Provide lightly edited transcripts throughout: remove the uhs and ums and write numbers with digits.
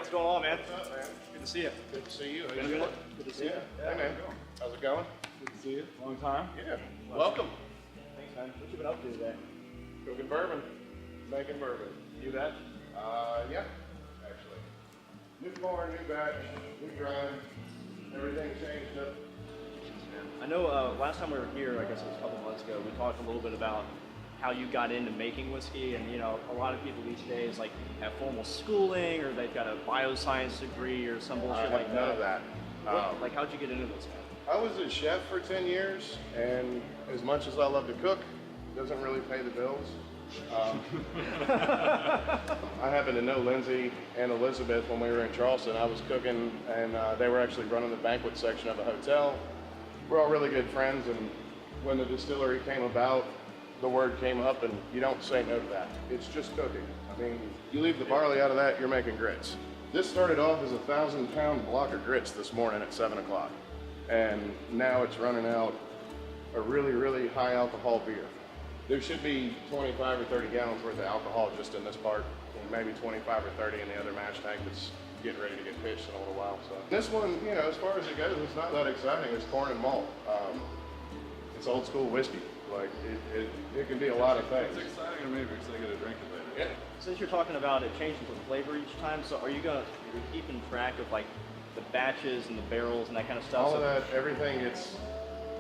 what's going on, man? What's up, man? Good to see you. Good to see you. Been a minute. Good to see you. Hey, man. How's it going? Good to see you. Long time. Yeah. Welcome. Thanks, man. What you been up to today? Cooking bourbon. Making bourbon. You that? Yeah. Actually. New corn, new batch, new grind. Everything changed up. I know last time we were here, I guess it was a couple months ago, we talked a little bit about how you got into making whiskey, and you know, a lot of people these days like have formal schooling or they've got a bioscience degree or some bullshit like None of that. Like, how'd you get into this, man? I was a chef for 10 years, and as much as I love to cook, it doesn't really pay the bills. I happened to know Lindsay and Elizabeth when we were in Charleston. I was cooking, and they were actually running the banquet section of a hotel. We're all really good friends, and when the distillery came about, the word came up, and you don't say no to that. It's just cooking. I mean, you leave the barley out of that, you're making grits. This started off as a 1,000-pound block of grits this morning at 7 o'clock, and now it's running out a really, really high alcohol beer. There should be 25 or 30 gallons worth of alcohol just in this part, and maybe 25 or 30 in the other mash tank that's getting ready to get pitched in a little while. So this one, you know, as far as it goes, it's not that exciting. It's corn and malt. It's old school whiskey. Like it can be a lot of things. It's exciting to me because I get to drink it later. Yeah. Since you're talking about it changing the flavor each time, so are you you're keeping track of like the batches and the barrels and that kind of stuff? All of that, everything,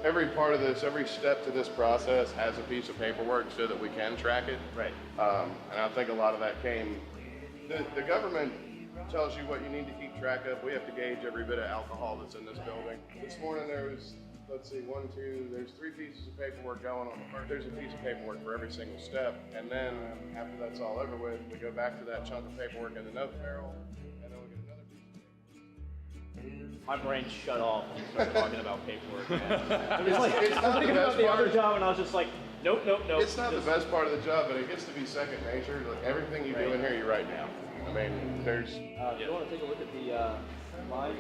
every part of this, every step to this process has a piece of paperwork so that we can track it. Right. And I think a lot of that came, the government tells you what you need to keep track of. We have to gauge every bit of alcohol that's in this building. This morning there was, let's see, there's 3 pieces of paperwork going on the first. There's a piece of paperwork for every single step. And then after that's all over with, we go back to that chunk of paperwork in the note barrel, and then we get another piece of paperwork. My brain shut off when you started talking about paperwork, man. It's I was not thinking the about best the other part. job and I was just like, nope. It's not the best part of the job, but it gets to be second nature. Like everything you do in here, you write down. I mean, there's... You want to take a look at the line?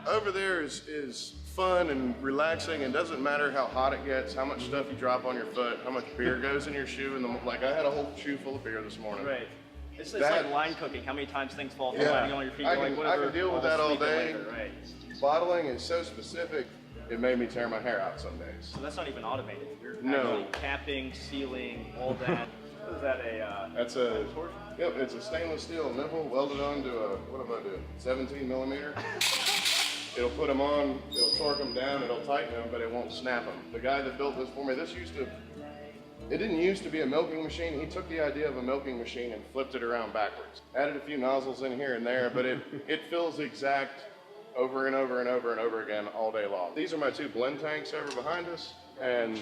Over there is fun and relaxing, and doesn't matter how hot it gets, how much stuff you drop on your foot, how much beer goes in your shoe. Like I had a whole shoe full of beer this morning. Right. It's like line cooking. How many times things fall from Yeah. landing on your feet? I You're can- like, I whatever. can deal with that all sleep day. later, right. Bottling is so specific, it made me tear my hair out some days. So that's not even automated. You're No. actually capping, sealing, all that. What is that? That's yep, it's a stainless steel nipple welded onto a, what am I doing, 17 millimeter. It'll put them on, it'll torque them down, it'll tighten them, but it won't snap them. The guy that built this for me, it didn't used to be a milking machine. He took the idea of a milking machine and flipped it around backwards. Added a few nozzles in here and there, but it fills exact over and over and over and over again all day long. These are my 2 blend tanks over behind us, and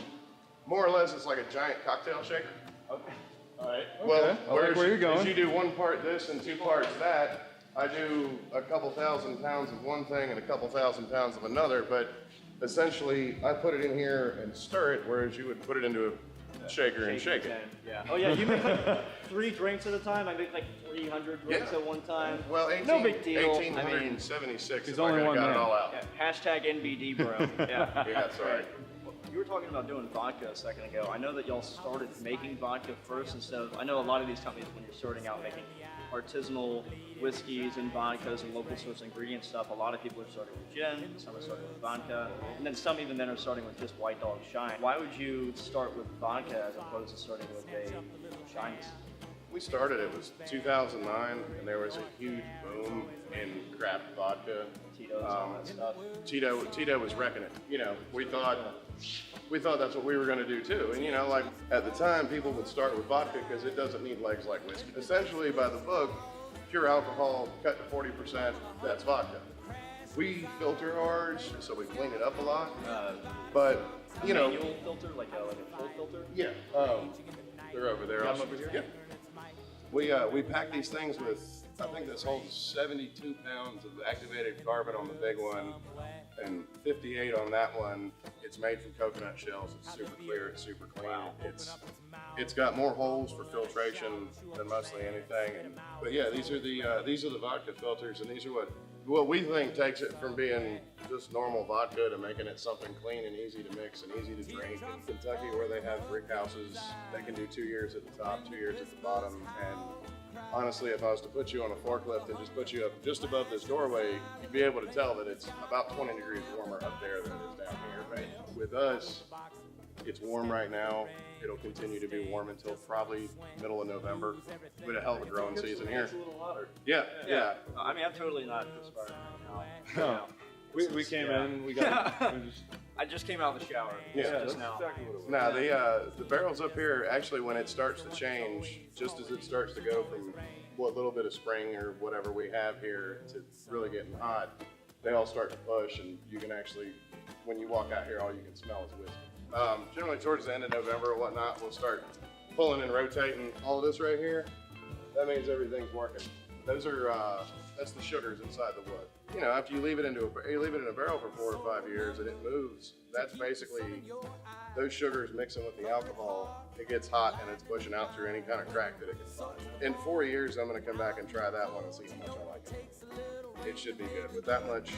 more or less it's like a giant cocktail shaker. Okay. All right. Well, I like where you're going. As you do 1 part this and 2 parts that, I do a couple 1,000 pounds of one thing and a couple 1,000 pounds of another, but essentially I put it in here and stir it, whereas you would put it into a shaker and shake it. Yeah. Oh yeah, you make like 3 drinks at a time. I make like 300 drinks Yeah. at one time. Well, no big deal. 1,876 He's if I only one got it man. all out. Yeah, hashtag NBD, bro. Yeah. Yeah, that's right. You were talking about doing vodka a second ago. I know that y'all started making vodka first instead of, I know a lot of these companies when you're starting out making artisanal whiskeys and vodkas and local source ingredient stuff, a lot of people are starting with gin, some are starting with vodka, and then some even then are starting with just White Dog Shine. Why would you start with vodka as opposed to starting with a Shine? We started, it was 2009, and there was a huge boom in craft vodka. Tito's, all that stuff. Tito was wrecking it. You know, we thought that's what we were going to do too. And you know, like at the time, people would start with vodka because it doesn't need legs like whiskey. Essentially, by the book, pure alcohol cut to 40%. That's vodka. We filter ours, so we clean it up a lot. But you know, Manual filter, like a full filter. yeah, they're over there. Got 'em over here? Yeah. We pack these things with, I think this holds 72 pounds of activated carbon on the big one and 58 on that one. It's made from coconut shells. It's super clear. It's super clean. Wow. It's got more holes for filtration than mostly anything. But yeah, these are the vodka filters, and these are what we think takes it from being just normal vodka to making it something clean and easy to mix and easy to drink. In Kentucky, where they have brick houses, they can do 2 years at the top, 2 years at the bottom, and honestly, if I was to put you on a forklift and just put you up just above this doorway, you'd be able to tell that it's about 20 degrees warmer up there than it is down here. Right? With us, it's warm right now. It'll continue to be warm until probably middle of November. We had a hell of a growing season here. It's a little hotter. Yeah. I mean, I'm totally not perspiring right now. No. We came in, we just, I just came out of the shower. Yeah. Just now. exactly what it was. Now the barrels up here, actually when it starts to change, just as it starts to go from what little bit of spring or whatever we have here to really getting hot, they all start to push, and you can actually, when you walk out here, all you can smell is whiskey. Generally towards the end of November or whatnot, we'll start pulling and rotating all of this right here. That means everything's working. Those are that's the sugars inside the wood. You know, after you leave it in a barrel for 4 or 5 years and it moves, that's basically those sugars mixing with the alcohol. It gets hot and it's pushing out through any kind of crack that it can find. In 4 years, I'm going to come back and try that one and see how much I like it. It should be good. With that much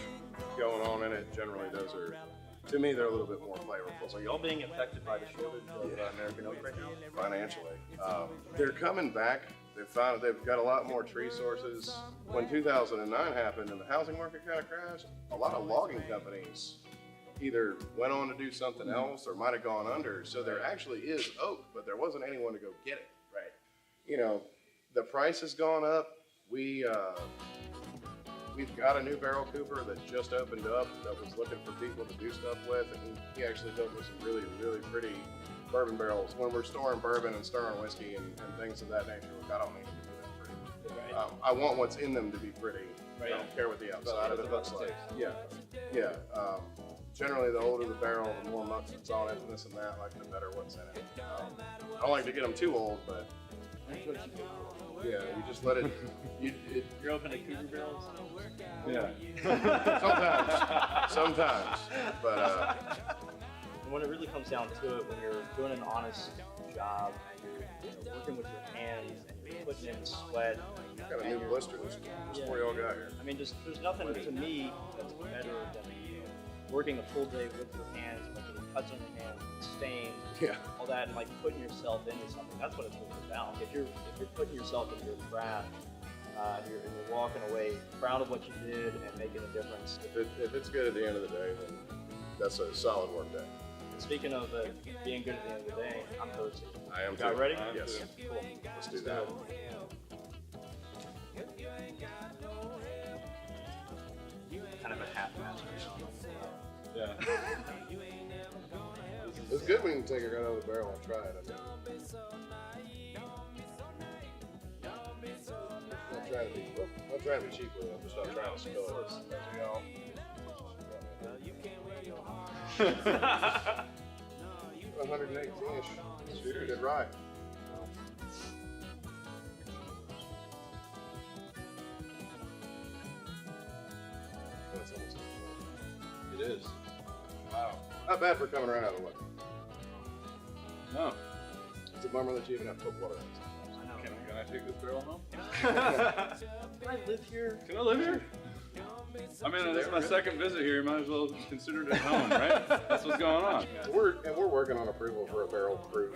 going on in it, generally those are, to me, they're a little bit more flavorful. So y'all being affected by the shortage of American oak right now? Financially. They're coming back. They've got a lot more tree sources. When 2009 happened and the housing market kind of crashed, a lot of logging companies either went on to do something else or might have gone under. So there actually is oak, but there wasn't anyone to go get it. Right. You know, the price has gone up. We've got a new barrel cooper that just opened up that was looking for people to do stuff with, and he actually built me some really, really pretty bourbon barrels. When we're storing bourbon and stirring whiskey and things of that nature, I don't need them to be that pretty. Right. I want what's in them to be pretty. Right. I don't care what the outside of it looks like. Yeah. Yeah. Generally, the older the barrel, the more months it's on it, and this and that, like the better what's in it. I don't like to get them too old, but yeah, you just let it. You're open to cougar barrels? Yeah. Sometimes, but And when it really comes down to it, when you're doing an honest job and you're working with your hands and you're putting in sweat, got a new blister this before y'all got here. I mean, just there's nothing to me that's better than working a full day with your hands, like getting cuts on your hands, stains, Yeah. all that, and like putting yourself into something. That's what it's really about. If you're putting yourself into your craft, and you're walking away proud of what you did and making a difference. If it's good at the end of the day, then that's a solid work day. And speaking of being good at the end of the day, I'm thirsty. I am You guys too. ready? I am Yes. too. Cool. Let's do that. Kind of a half-master. Yeah. It's good when you can take it right out of the barrel and try it. I mean, I'm not trying to be cheap with it. I'm just not trying to spill it. You know. 118-ish. Cheers. Good ride. That's almost It is. wow. Not bad for coming right out of the way. No. It's a bummer that you even have to put water in it. Can I take this barrel home? Can I live here? Can I live here? I mean, this is my second visit here. You might as well consider it at home, right? That's what's going on. We're working on approval for a barrel proof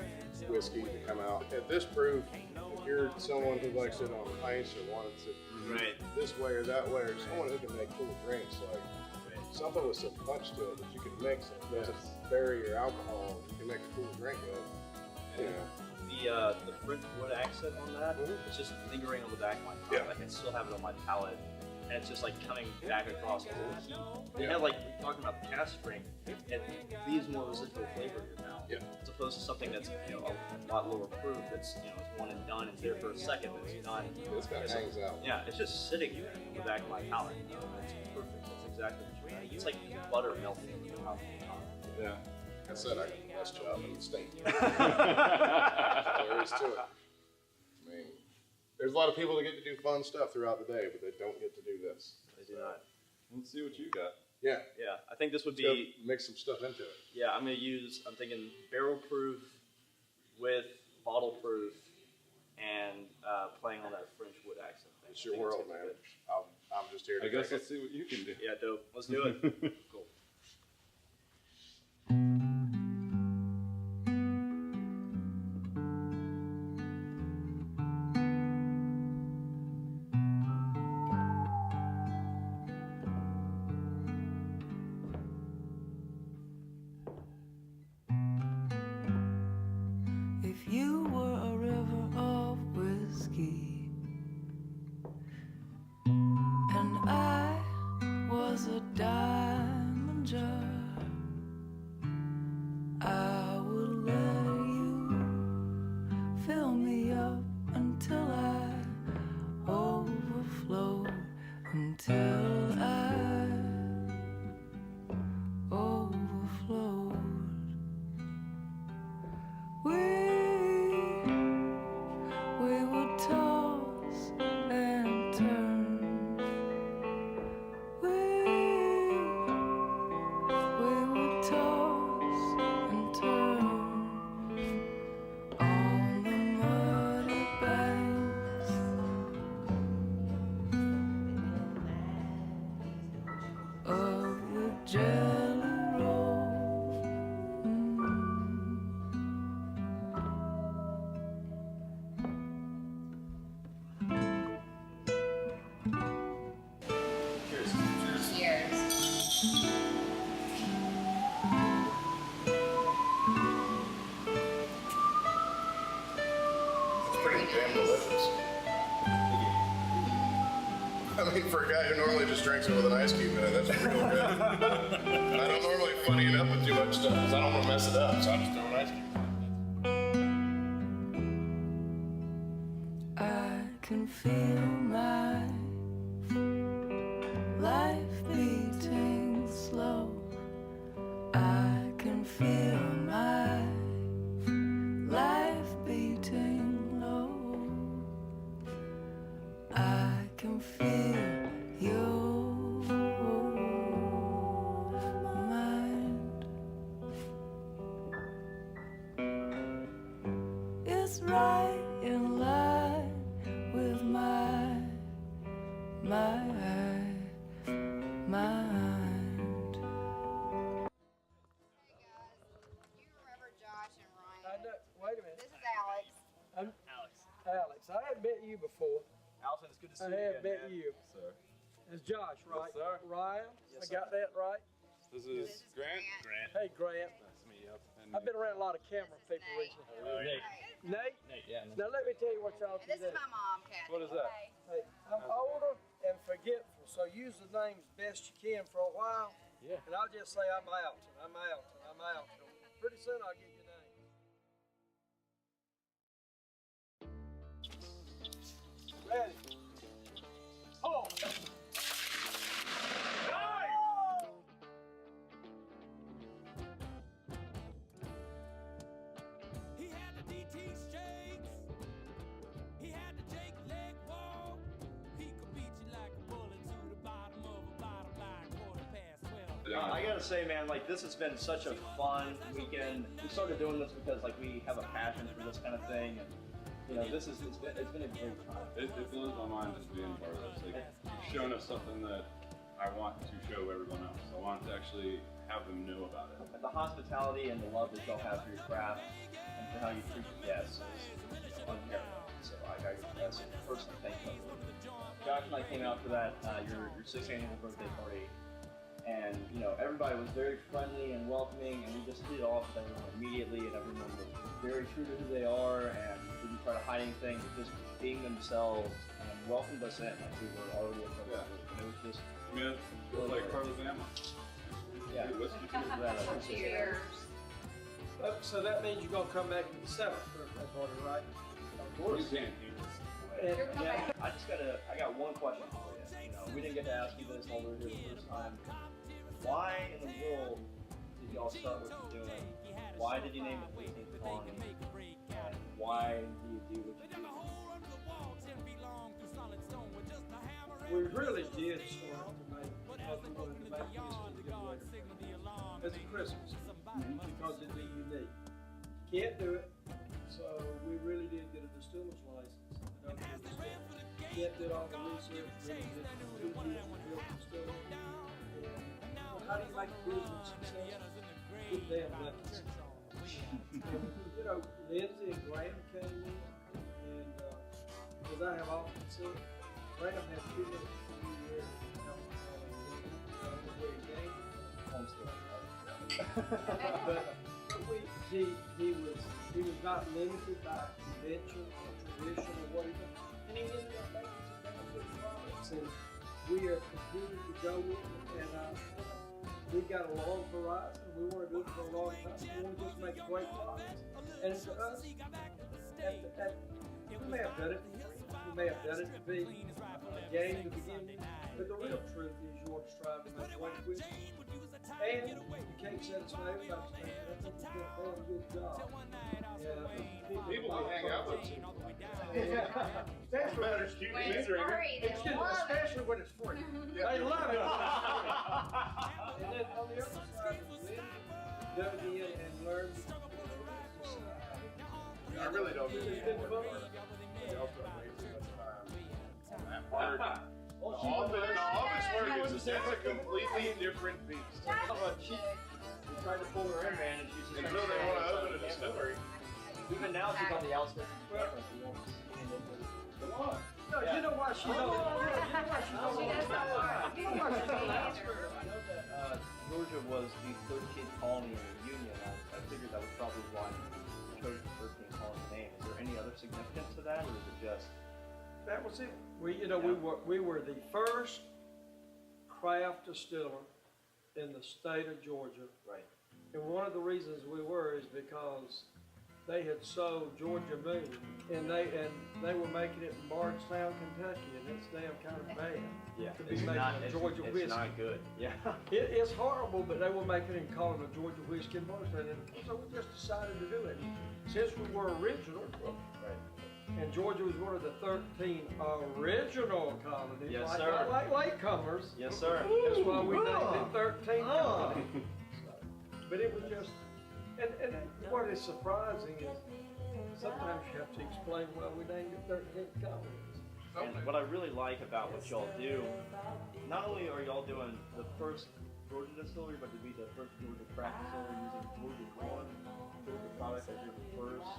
whiskey to come out. At this proof, if you're someone who likes it on ice or wants it Right. this way or that way, or someone who can make cool drinks, like something with some punch to it that you can mix and doesn't bury your alcohol, you can make a cool drink with. You know. The French wood accent on that, it's just lingering on the back of my tongue. Yeah. Like I can still have it on my palate, and it's just like coming back across all the heat. And Yeah. yeah, like we're talking about the cask strength, it leaves more residual flavor in your mouth. Yeah. As opposed to something that's a lot lower proof. That's it's one and done. It's there for a second, but it's done. This guy It's hangs out. Yeah, it's just sitting there on the back of my palate. It's perfect. That's exactly what you want. It's like butter melting in your mouth. Yeah. Like I said, I got the best job in the state. There is to it. I mean, there's a lot of people that get to do fun stuff throughout the day, but they don't get to do this. They do not. Let's see what you got. Yeah. Yeah, I think this would Go be. mix some stuff into it. Yeah, I'm thinking barrel proof with bottle proof and playing on that French wood accent thing. It's your I think world, gonna be man. good. I'm just here to I guess drink let's see what you can do. Yeah, dope. Let's do it. Cool. I mean, for a guy who normally just drinks it with an ice cube in it, that's real good. I don't normally funny it up with too much stuff because I don't want to mess it up, so I just throw an ice cube. I can feel my life beating slow. I can feel my life beating low. I can feel your mind. It's right in line with my mind. You remember Josh and Ryan? I know, wait a minute. This is Alex. I'm Alex. Alex. I had met you before. Allison, it's good to see I you have again, met man. you. Sir. It's Josh, right? sir. Ryan? Yes, I got that right? This This is is Grant. Grant. Hey, Grant. Nice to meet you. And I've been around a lot of camera This is people Nate. recently. Nate. Nate? Nate, yeah. Now let me tell you what y'all And can this do. is my mom, Kathy. What is that? Hey, I'm older and forgetful, so use the names best you can for a while. Yeah. And I'll just say I'm out, and I'm out, and I'm out. And pretty soon I'll get your name. Ready? Oh! He had the DT straights. He had the Jake leg walk. He could beat you like a bullet to the bottom of a bottle by 12:15. I gotta say, man, like this has been such a fun weekend. We started doing this because like we have a passion for this kind of thing, and you know, it's been a great time. It blows my mind just being part of this. Like, you've shown us something that I want to show everyone else. I want to actually have them know about it. And the hospitality and the love that y'all have for your craft and for how you treat the guests is unparalleled. So I gotta personally thank you. Josh and I came out for that your 6th annual birthday party, and you know everybody was very friendly and welcoming, and we just hit it off with everyone immediately, and everyone was very true to who they are and didn't try to hide anything, just being themselves and welcomed us in like we were already a part of the group. And it was just I mean, it feels like part of the family. yeah. Good whiskey. That, I appreciate it. Cheers. So that means you're gonna come back to the 7th birthday party, right? Of You course. can't hear this. And, You're coming Yeah, back. I got one question for you. You know, we didn't get to ask you this while we were here the first time. Why in the world did y'all start what you're doing? Why did you name it 15th Colony? And why do you do what you do? we really did start to make because we wanted to make this a good way as a Christmas because it's unique. Can't do it, so we really did get a distiller's license. Can't do all the research, really did 2 years to build a distillery. And how do you make a business successful? Good damn methods. You know, Lindsay and Graham came in, and because I have often said, Graham had too much familiarity with alcohol and the way he gained it. Homestead. But he was not limited by convention or tradition or whatever, and he ended up making some damn good products, and we are continuing to go with it, and we've got a long horizon. We want to do it for a long time. We want to just make great products, and to us, we may have done it for free. We may have done it to be a game to begin with, but the real truth is you want to strive to make great whiskey. And you can't satisfy everybody's standard. I think you've done a really good job. People we hang out with. Yeah. Especially when it's When it's free, they Excuse me, love it. especially when it's free. They love it. And then on the other side, Lynn dug in and learned. I really don't do It's it been anymore. fun. They also have way too much time on that part. Well, The office work is that's a completely different beast. she tried to pull her in, man, and she's just Until they want to open a distillery. Even now, she's on the outskirts of the camera. She won't see anything. Come on. No, you know why she's on. You know why she's on. She does not work. You know why she's on the I outskirts. know that Georgia was the 13th colony in the Union. I figured that was probably why you chose the 13th colony name. Is there any other significance to that, or is it just? that was it. We were the first craft distiller in the state of Georgia. Right. And one of the reasons we were is because they had sold Georgia Moon, and they were making it in Bardstown, Kentucky, and it's damn kind of bad Yeah. to be making a Georgia it's whiskey. not good. Yeah. It's horrible, but they were making it and calling it Georgia whiskey in Bardstown, and so we just decided to do it. And since we were original, Right. and Georgia was one of the 13 original colonies, Yes, like, sir. not like latecomers. Yes, sir. That's why we named it 13 colonies. So, but it was just, and what is surprising is sometimes you have to explain why we named it 13 colonies. And what I really like about what y'all do, not only are y'all doing the first Georgia distillery, but to be the first Georgia craft distillery using Georgia corn, Georgia product as your first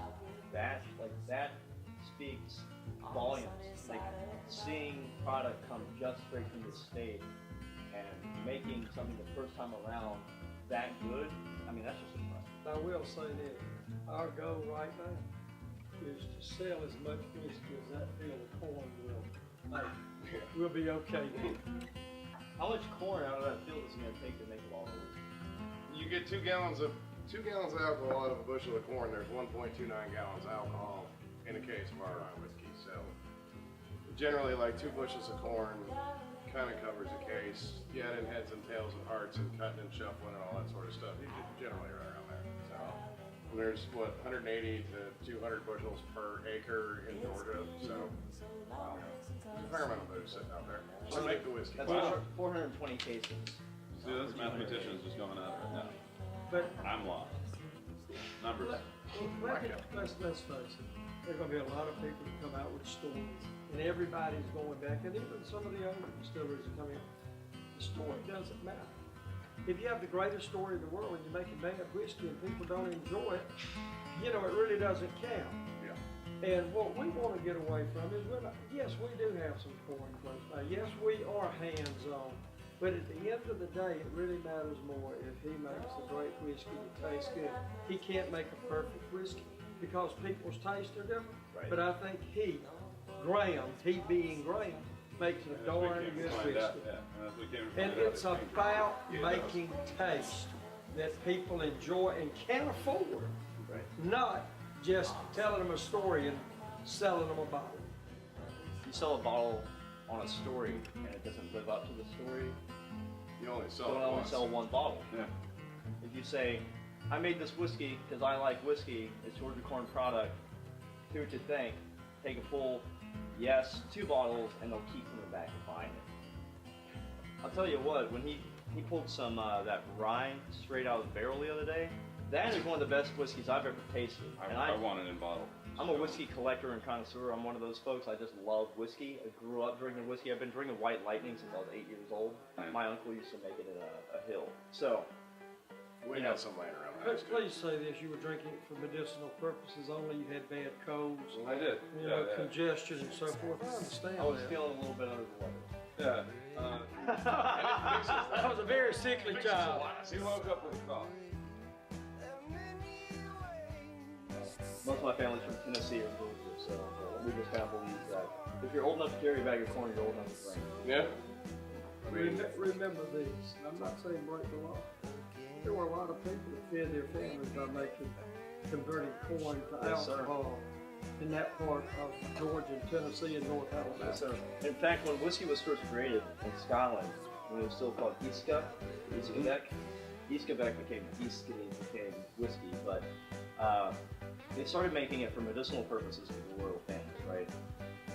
batch, like that speaks volumes. Like seeing product come just straight from the state and making something the first time around that good, I mean, that's just impressive. I will say this, our goal right now is to sell as much whiskey as that field of corn will make. We'll be okay then. How much corn out of that field is it going to take to make a bottle of whiskey? You get 2 gallons of alcohol out of a bushel of corn. There's 1.29 gallons of alcohol in a case of our rye whiskey. So generally, like 2 bushels of corn kind of covers a case. You add in heads and tails and hearts and cutting and shuffling and all that sort of stuff. You get generally right around there. So and there's what 180 to 200 bushels per acre in Georgia. So there's a fair amount of those sitting out there to make the whiskey. That's Wow. 420 cases. See, those mathematicians just going at it right now. But I'm lost. Numbers. let's face it, there are going to be a lot of people that come out with stories, and everybody's going back, and even some of the younger distilleries are coming. The story doesn't matter. If you have the greatest story in the world and you're making bad whiskey and people don't enjoy it, it really doesn't count. Yeah. And what we want to get away from is, yes, we do have some corn close by. Yes, we are hands-on. But at the end of the day, it really matters more if he makes a great whiskey that tastes good. He can't make a perfect whiskey because people's tastes are different. Right. But I think Graham, he being Graham, makes a darn good whiskey. And it's about making taste that people enjoy and can afford, Right. not just telling them a story and selling them a bottle. You sell a bottle on a story and it doesn't live up to the story, You only sell so it I only once. sell one bottle. Yeah. If you say, I made this whiskey because I like whiskey, it's Georgia corn product, here's what you think, take a full, yes, 2 bottles, and they'll keep coming back and buying it. I'll tell you what, when he pulled some that rye straight out of the barrel the other day, that is one of the best whiskeys I've ever tasted. And I want it in bottle. I'm a whiskey collector and connoisseur. I'm one of those folks. I just love whiskey. I grew up drinking whiskey. I've been drinking White Lightning since I was 8 years old. My uncle used to make it in a hill. So, We have some laying around. But please say this, you were drinking it for medicinal purposes only, you had bad colds, I did. congestion and so forth. I understand I was that. feeling a little bit under the weather. Yeah. I was a very sickly child. He woke up with a cough. Most of my family's from Tennessee or Georgia, so we just kind of believe that if you're old enough to carry a bag of corn, you're old enough to drink. Yeah. Remember this, I'm not saying break the law. There were a lot of people that fed their families by converting corn to Yes, sir. alcohol in that part of Georgia, Tennessee, and North Alabama. Yes, sir. In fact, when whiskey was first created in Scotland, when it was still called Iska, Iskabeck became whiskey, but they started making it for medicinal purposes for the royal families, right?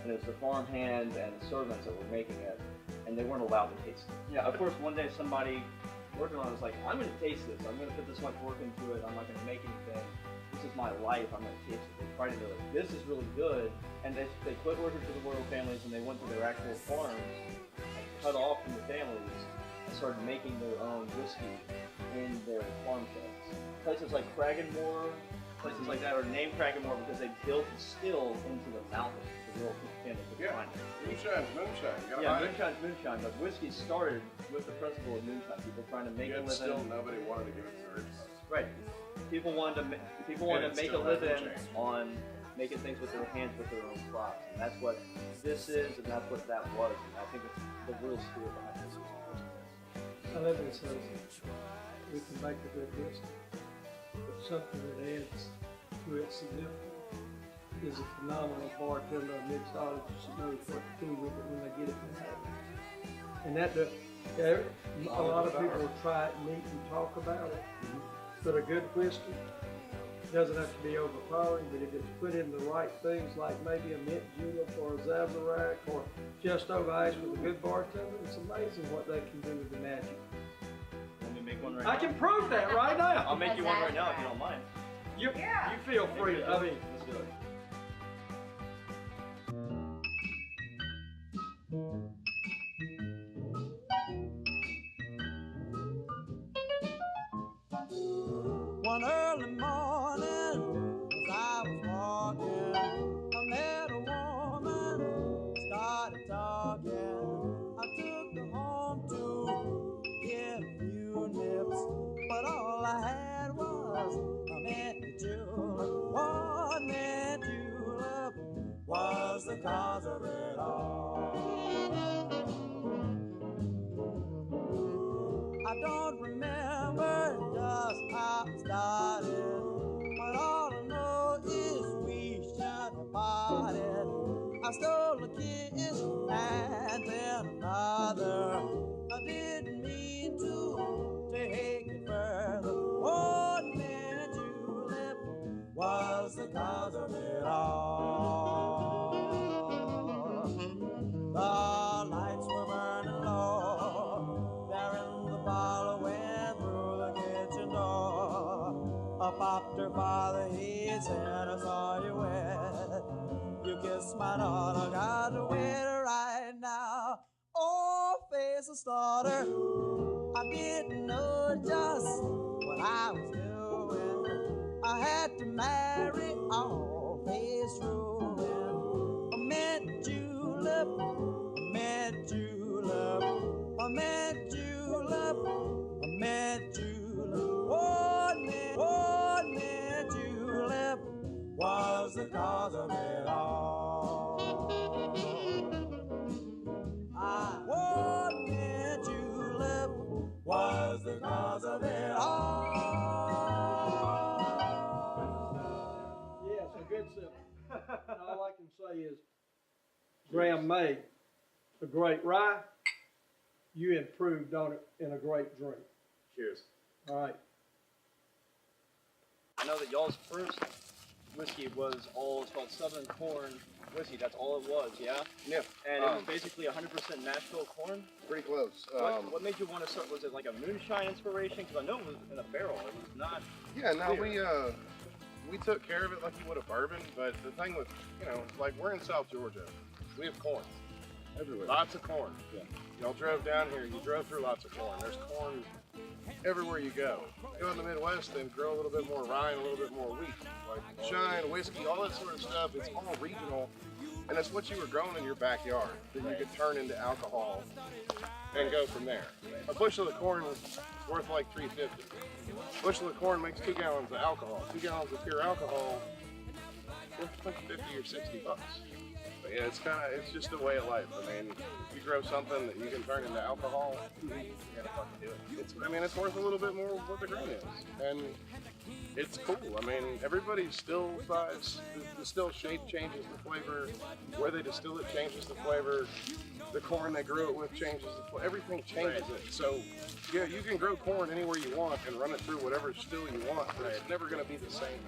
And it was the farmhand and the servants that were making it, and they weren't allowed to taste it. Yeah, of course, one day somebody working on it was like, I'm going to taste this. I'm going to put this much work into it. I'm not going to make anything. This is my life. I'm going to taste it. They tried to be like, this is really good. And they quit working for the royal families and they went to their actual farms and cut off from the families and started making their own whiskey in their farm sheds. Places like Cragganmore, places like that are named Cragganmore because they built a still into the mountains. The royal family could find it. Moonshine. You gotta Yeah, buy it. moonshine's moonshine, but whiskey started with the principle of moonshine. People trying to make a Yet still living. nobody wanted to give it to their Right. People wanted to make a still living hasn't changed. on making things with their hands with their own crops. And that's what this is, and that's what that was. And I think it's the real spirit behind this. I love it says we can make a good whiskey, but something that adds to it significantly is a phenomenal bartender or mixologist that knows what to do with it when they get it in the habit. And that a lot of people will try it neat and talk about it, but a good whiskey doesn't have to be overpowering, but if it's put in the right things like maybe a mint julep or a Sazerac or just over ice with a good bartender, it's amazing what they can do with the magic. Let me make one right I now. can prove that right now. I'll make you one right now if you don't mind. You feel free. I mean, Let's do it. One early morning, as I was walking, I met a woman, started talking. I took her home to get a few nips, but all I had was a mint julep. One mint julep was the cause of it all. I don't remember just how it started, but all I know is we should have parted. I stole a kiss and then another. I didn't mean to take it further. One mint julep was the cause of it all. The lights were burning low there in the parlor, went through the kitchen door. I popped her father, he said, I saw you wet. You kissed my daughter, got to wait right now. Oh, face of slaughter, I didn't know just what I was doing. I had to marry all face ruin. A mint julep, a mint julep, a mint julep, a mint julep. One mint julep was the cause of it all. One mint julep was the cause of it all. yes, a good sip. All I can say is, Graham made a great rye. You improved on it in a great drink. Cheers. All right. I know that y'all's first whiskey was all, it's called Southern Corn whiskey. That's all it was, yeah? Yeah. And it was basically 100% Nashville corn. Pretty close. What made you want to start? Was it like a moonshine inspiration? Because I know it was in a barrel. It was not. Yeah, no, clear. we took care of it like you would a bourbon, but the thing with, like we're in South Georgia, we have corn. Everywhere. Lots of corn. Yeah. Y'all drove down here, you drove through lots of corn. There's corn everywhere you go. Go in the Midwest, then grow a little bit more rye and a little bit more wheat. Like shine, whiskey, all that sort of stuff, it's all regional. And it's what you were growing in your backyard that you could turn into alcohol and go from there. A bushel of corn is worth like $3.50. A bushel of corn makes 2 gallons of alcohol. 2 gallons of pure alcohol worth like 50 or 60 bucks. But yeah, it's just a way of life. I mean, if you grow something that you can turn into alcohol, you gotta fucking do it. It's worth a little bit more what the grain is. And it's cool. I mean, everybody's still size, the still shape changes the flavor, where they distill it changes the flavor, the corn they grew it with changes the flavor, everything changes it. So, yeah, you can grow corn anywhere you want and run it through whatever still you want, but it's never gonna be the same.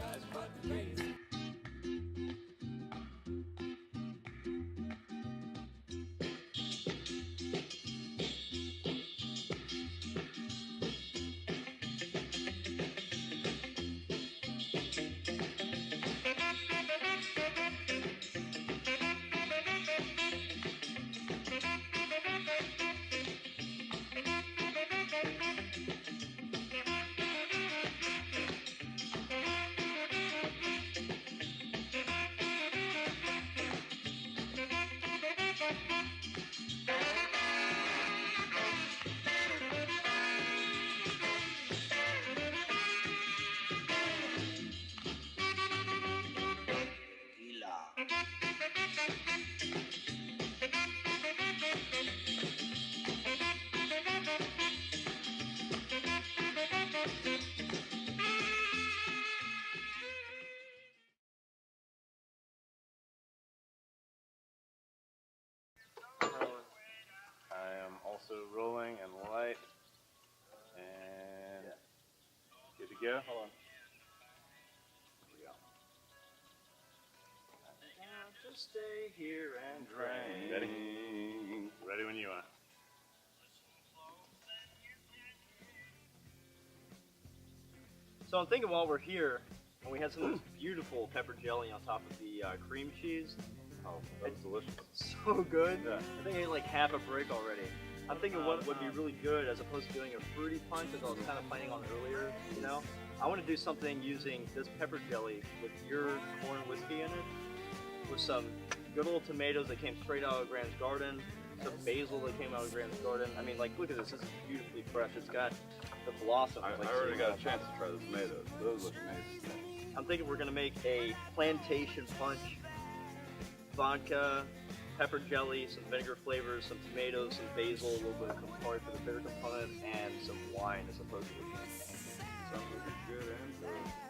rolling and light. And good to go. Hold on. Just stay here and Rain. Ready? Ready when you are. So I'm thinking while we're here, and we had some of this beautiful pepper jelly on top of the cream cheese. Oh, that was delicious. So good. Yeah. I think I ate like half a brick already. I'm thinking what would be really good as opposed to doing a fruity punch, as I was kind of planning on earlier, you know? I want to do something using this pepper jelly with your corn whiskey in it, with some good old tomatoes that came straight out of Graham's garden, some basil that came out of Graham's garden. I mean, like, look at this. This is beautifully fresh. It's got the blossom. I like, already sitting got on a chance top. to try the tomatoes. Those look amazing. I'm thinking we're gonna make a plantation punch, vodka, pepper jelly, some vinegar flavors, some tomatoes, some basil, a little bit of Campari for the bitter component, and some wine as opposed to champagne. Sounds like a good end to a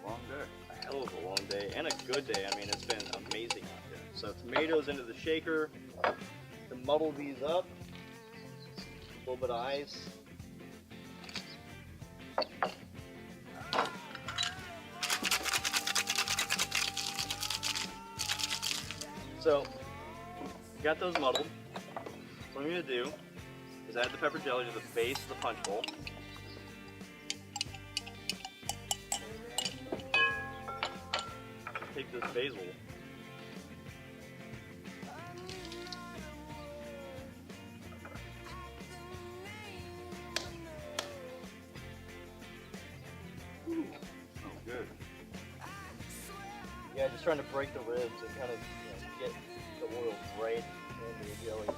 long day. A hell of a long day and a good day. I mean, it's been amazing out here. So tomatoes into the shaker to muddle these up. A little bit of ice. So, got those muddled. What I'm gonna do is add the pepper jelly to the base of the punch bowl. Take this basil. Oh, good. Yeah, just trying to break the ribs and kind of get the oil right into the jelly.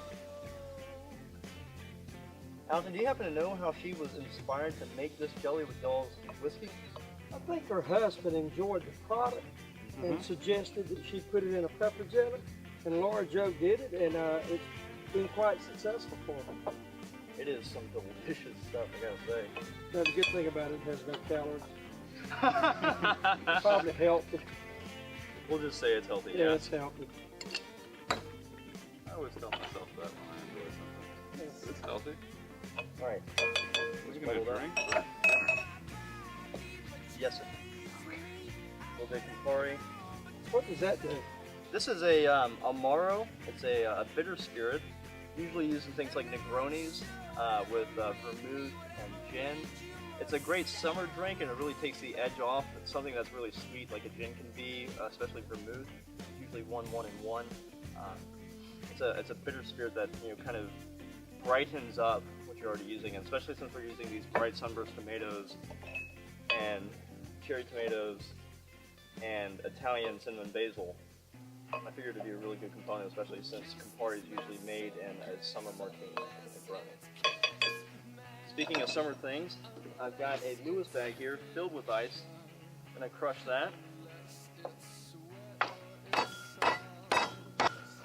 Alton, do you happen to know how she was inspired to make this jelly with y'all's whiskey? I think her husband enjoyed the product and suggested that she put it in a pepper jelly, and Laura Joe did it, and it's been quite successful for her. It is some delicious stuff, I gotta say. Now, the good thing about it, it has no calories. Probably healthy. We'll just say it's healthy. Yeah, it's healthy. I always tell myself that when I enjoy something. It's healthy. All right. We can get a drink. Yes, sir. A little bit of Campari. What does that do? This is a Amaro. It's a bitter spirit, usually used in things like Negronis with vermouth and gin. It's a great summer drink, and it really takes the edge off. It's something that's really sweet, like a gin can be, especially vermouth. Usually 1, 1, and 1. It's a bitter spirit that kind of brightens up what you're already using, and especially since we're using these bright sunburst tomatoes and cherry tomatoes and Italian cinnamon basil. I figured it'd be a really good component, especially since Campari is usually made in a summer martini with Negroni. Speaking of summer things, I've got a Lewis bag here filled with ice. I'm gonna crush that.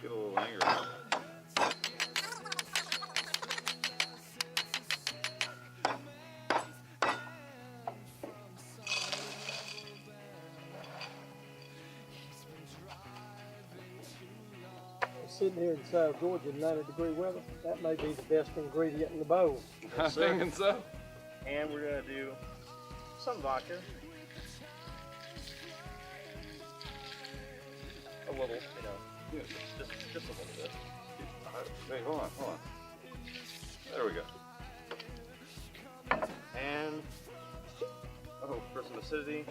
Get a little anger. Sitting here in South Georgia in 90-degree weather, that may be the best ingredient in the bowl. I'm thinking so. And we're gonna do some vodka. A little, just a little bit. Wait, hold on. There we go. And for some acidity,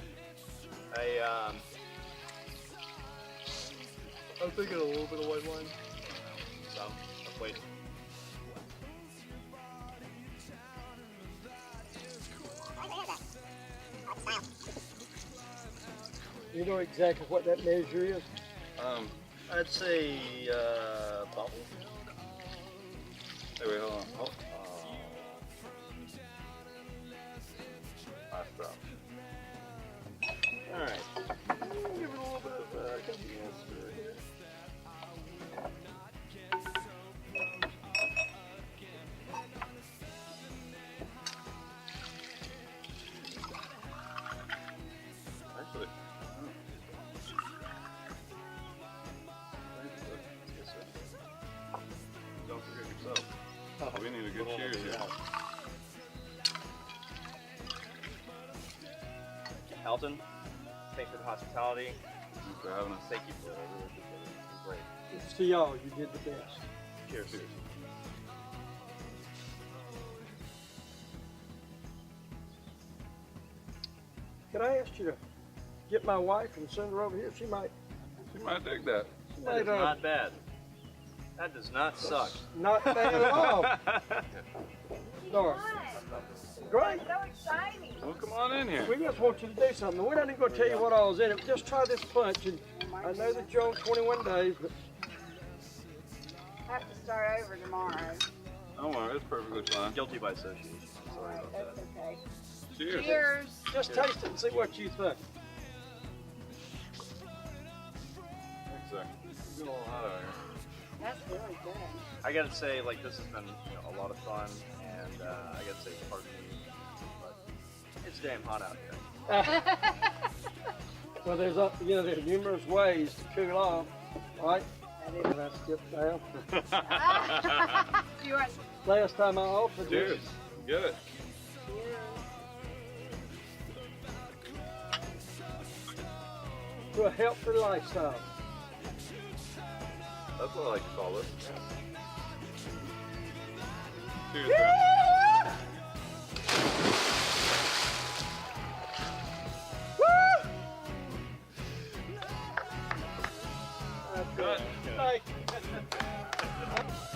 I'm thinking a little bit of white wine. Some. Wait. You know exactly what that measure is? I'd say bubble. Hey, wait, hold on. Oh. Nice drop. All right. Give it a little bit of convenience here. Actually, don't forget yourself. We need a good Elton, thanks for the hospitality. Thanks for having us. Thank you for it. I really appreciate it. It was great. To y'all, you did the best. Cheers. Cheers. Could I ask you to get my wife and send her over here? She might You might dig that. That is not bad. That does not suck. not bad at all. Nora, great. So exciting. Well, come on in here. We just want you to do something. We're not even going to tell you what all's in it. Just try this punch. And I know that you're on 21 days, but I have to start over tomorrow. Don't worry, it's perfectly fine. Guilty by association. Sorry about that. That's okay. Cheers. Cheers. just taste it and see what you think. Exactly. It's getting a little hot out here. That's really good. I gotta say, like, this has been a lot of fun, and I gotta say, pardon me, but it's damn hot out here. Well, there's numerous ways to cool off, right? And I skipped down. You want Last time I offered Cheers. this Get it. to a healthy lifestyle. That's what I like to call it. Cheers. man. That's good. Thank you.